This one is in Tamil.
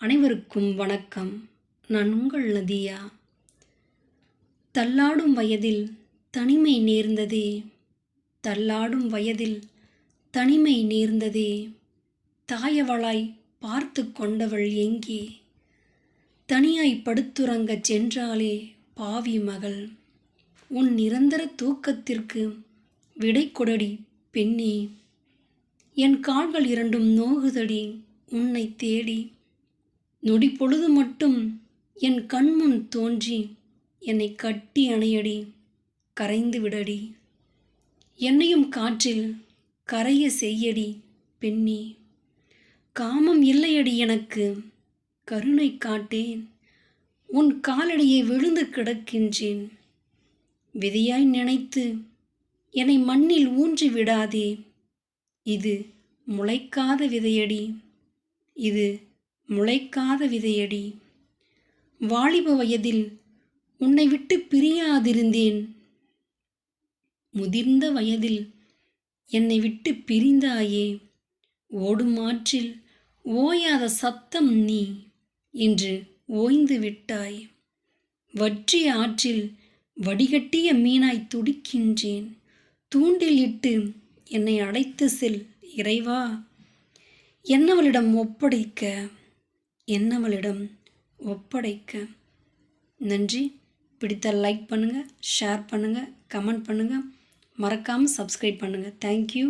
அனைவருக்கும் வணக்கம். நான் உங்கள் நதியா. தள்ளாடும் வயதில் தனிமை நேர்ந்ததே, தள்ளாடும் வயதில் தனிமை நேர்ந்ததே, தாயவளாய் பார்த்து கொண்டவள் எங்கே? தனியாய் படுத்துறங்கச் சென்றாளே பாவி மகள், உன் நிரந்தர தூக்கத்திற்கு விடை கொடடி பெண்ணே. என் கால்கள் இரண்டும் நோகுதடி உன்னை தேடி. நொடி பொழுது மட்டும் என் கண்முன் தோன்றி என்னை கட்டி அணையடி, கரைந்து விடடி. என்னையும் காற்றில் கரைய செய்யடி பெண்ணே. காமம் இல்லையடி எனக்கு, கருணை காட்டேன். உன் காலடியை விழுந்து கிடக்கின்றேன். விதியாய் நினைத்து என்னை மண்ணில் ஊன்றி விடாதே. இது முளைக்காத விதையடி, இது முளைக்காத விதையடி. வாலிப வயதில் உன்னை விட்டு பிரியாதிருந்தேன். முதிர்ந்த வயதில் என்னை விட்டு பிரிந்தாயே. ஓடும் ஆற்றில் ஓயாத சத்தம் நீ, இன்று ஓய்ந்து விட்டாய். வற்றிய ஆற்றில் வடிகட்டிய மீனாய் துடிக்கின்றேன். தூண்டில் இட்டு என்னை அழைத்து செல் இறைவா. என்னவளிடம் ஒப்படைக்க, என்னவளிடம் ஒப்படைக்க. நன்றி. பிடித்தால் லைக் பண்ணுங்கள், ஷேர் பண்ணுங்கள், கமெண்ட் பண்ணுங்கள், மறக்காமல் சப்ஸ்கிரைப் பண்ணுங்கள். தேங்க்யூ.